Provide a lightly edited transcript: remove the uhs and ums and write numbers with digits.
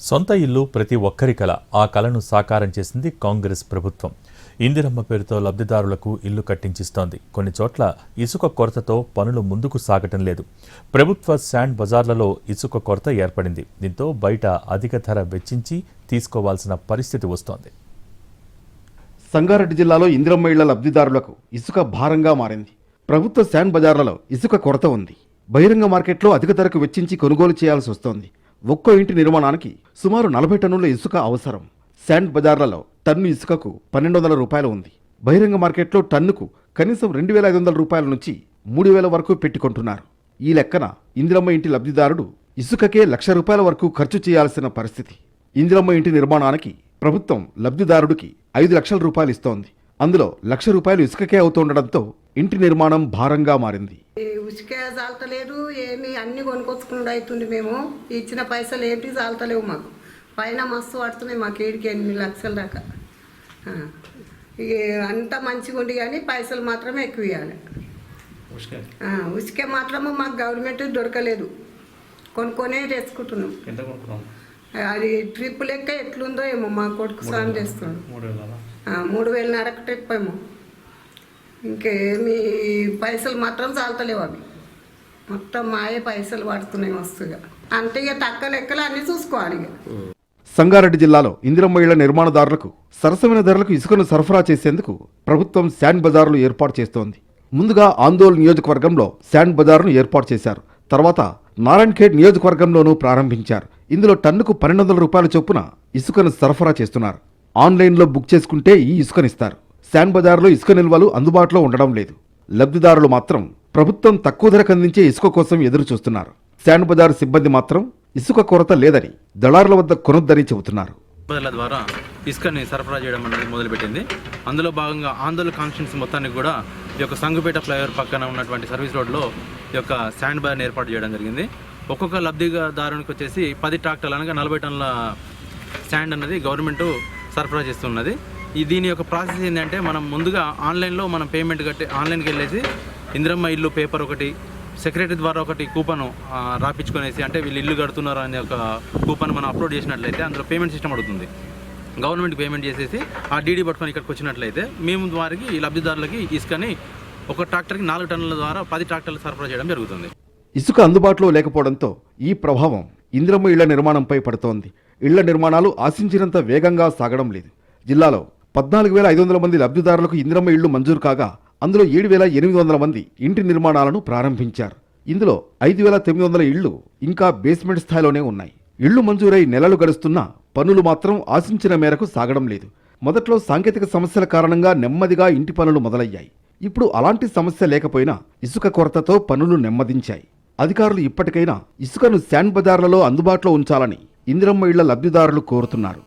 సొంత ఇల్లు ప్రతి ఒక్కరి కల. ఆ కలను సాకారం చేసింది కాంగ్రెస్ ప్రభుత్వం. ఇందిరమ్మ పేరుతో లబ్ధిదారులకు ఇల్లు కట్టించిస్తోంది. కొన్ని చోట్ల ఇసుక కొరతతో పనులు ముందుకు సాగటం లేదు. ప్రభుత్వ శాండ్ బజార్లలో ఇసుక కొరత ఏర్పడింది. దీంతో బయట అధిక ధర వెచ్చించి తీసుకోవాల్సిన పరిస్థితి వస్తోంది. సంగారెడ్డి జిల్లాలో ఇందిరమ్మ ఇళ్ల లబ్ధిదారులకు ఇసుక భారంగా మారింది. ప్రభుత్వ శాండ్ బజార్లలో ఇసుక కొరత ఉంది. బహిరంగ మార్కెట్లో అధిక ధరకు వెచ్చించి కొనుగోలు చేయాల్సి వస్తోంది. ఒక్కో ఇంటి నిర్మాణానికి సుమారు 40 టన్నుల ఇసుక అవసరం. శాండ్ బజార్లలో టన్ను ఇసుకకు 1200 రూపాయలు ఉంది. బహిరంగ మార్కెట్లో టన్నుకు కనీసం 2500 రూపాయల నుంచి 3000 వరకు పెట్టుకుంటున్నారు. ఈ లెక్కన ఇందిరమ్మ ఇంటి లబ్ధిదారుడు ఇసుకకే 1,00,000 రూపాయల వరకు ఖర్చు చేయాల్సిన పరిస్థితి. ఇందిరమ్మ ఇంటి నిర్మాణానికి ప్రభుత్వం లబ్ధిదారుడికి 5 లక్షల రూపాయలు ఇస్తోంది. అందులో 1,00,000 రూపాయలు ఇసుకకే అవుతుండడంతో ఇంటి నిర్మాణం భారంగా మారింది. ఉసుకే చాలతలేదు, ఏమి అన్ని కొనుక్కొచ్చుకున్నాడు అవుతుంది. మేము ఇచ్చిన పైసలు ఏంటి చాలతలేవు. మాకు పైన మస్తు పడుతున్నాయి. మాకు 7-8 లక్షల దాకా. ఇక అంతా మంచిగా ఉండి కానీ పైసలు మాత్రమే ఎక్కువ ఇవ్వాలి. ఉసుకే మాత్రము మాకు గవర్నమెంట్ దొరకలేదు. కొనుక్కొనే తెచ్చుకుంటున్నాం. అది ట్రిప్ లెక్క ఎట్లుందో ఏమో మా కొడుకు స్నానం చేస్తున్నాడు. 3,500 ట్రిప్ ఏమో. ఇంకేమి పైసలు మాత్రం చాలతలేవు. అవి మొత్తం మాయే పైసలు పడుతున్నాయి మస్తుగా. అంటే ఇక తక్కువ లెక్కలు అన్నీ చూసుకోవాలి. సంగారెడ్డి జిల్లాలో ఇందిరమ్మ ఇళ్ల నిర్మాణదారులకు సరసమైన ధరలకు ఇసుకను సరఫరా చేసేందుకు ప్రభుత్వం శాండ్ బజార్లు ఏర్పాటు చేస్తోంది. ముందుగా ఆందోళన నియోజకవర్గంలో శాండ్ బజార్ను ఏర్పాటు చేశారు. తర్వాత నారాయణఖేడ్ నియోజకవర్గంలోనూ ప్రారంభించారు. ఇందులో టన్నుకు 1200 రూపాయల చొప్పున ఇసుకను సరఫరా చేస్తున్నారు. ఆన్లైన్లో బుక్ చేసుకుంటే ఈ ఇసుకనిస్తారు. శాండ్ బజార్లో ఇసుక నిల్వలు అందుబాటులో ఉండడం లేదు. లబ్ధిదారులు మాత్రం ప్రభుత్వం తక్కువ ధరకు అందించే ఇసుక కోసం ఎదురు చూస్తున్నారు. శాండ్ బజార్ సిబ్బంది మాత్రం ఇసుక కొరత లేదని దళారుల వద్ద కొనొద్దని చెబుతున్నారు. ద్వారా ఇసుకని సరఫరా చేయడం అనేది మొదలుపెట్టింది. అందులో భాగంగా ఆందోళన కాన్స్టిట్యున్సీ మొత్తానికి కూడా ఈ యొక్క సంగుపేట ఫ్లైఓవర్ పక్కన ఉన్నటువంటి సర్వీస్ రోడ్లో ఈ యొక్క శాండ్ బజార్ని ఏర్పాటు చేయడం జరిగింది. ఒక్కొక్క లబ్ధిదారునికి వచ్చేసి 10 ట్రాక్టర్లు అనగా 40 టన్నుల శాండ్ అన్నది గవర్నమెంట్ సరఫరా చేస్తున్నది. దీని యొక్క ప్రాసెస్ ఏంటంటే మనం ముందుగా ఆన్లైన్లో మనం పేమెంట్ కట్టి ఆన్లైన్కి వెళ్ళేసి ఇందిరమ్మ ఇల్లు పేపర్ ఒకటి, సెక్రటరీ ద్వారా ఒకటి కూపన్ రాపించుకునేసి, అంటే వీళ్ళు ఇల్లు కడుతున్నారు అనే ఒక కూపన్ మనం అప్లోడ్ చేసినట్లయితే అందులో పేమెంట్ సిస్టమ్ అడుగుతుంది. గవర్నమెంట్కి పేమెంట్ చేసేసి ఆ డీడీ పట్టుకొని ఇక్కడికి వచ్చినట్లయితే మేము వారికి ఈ లబ్ధిదారులకి ఇసుకని ఒక ట్రాక్టర్కి 4 టన్నుల ద్వారా 10 ట్రాక్టర్లు సరఫరా చేయడం జరుగుతుంది. ఇసుక అందుబాటులో లేకపోవడంతో ఈ ప్రభావం ఇందిరమ్మ ఇళ్ల నిర్మాణంపై పడుతోంది. ఇళ్ల నిర్మాణాలు ఆశించినంత వేగంగా సాగడం లేదు. జిల్లాలో 14,500 మంది లబ్ధిదారులకు ఇందిరమ్మ ఇళ్లు మంజూరు కాగా అందులో 7,800 మంది ఇంటి నిర్మాణాలను ప్రారంభించారు. ఇందులో 5,900 ఇళ్లు ఇంకా బేస్మెంట్ స్థాయిలోనే ఉన్నాయి. ఇళ్లు మంజూరై నెలలు గడుస్తున్నా పనులు మాత్రం ఆశించిన మేరకు సాగడం లేదు. మొదట్లో సాంకేతిక సమస్యల కారణంగా నెమ్మదిగా ఇంటి పనులు మొదలయ్యాయి. ఇప్పుడు అలాంటి సమస్య లేకపోయినా ఇసుక కొరతతో పనులు నెమ్మదించాయి. అధికారులు ఇప్పటికైనా ఇసుకను శాండ్ బజార్లలో అందుబాటులో ఉంచాలని ఇందిరమ్మ ఇళ్ల లబ్ధిదారులు కోరుతున్నారు.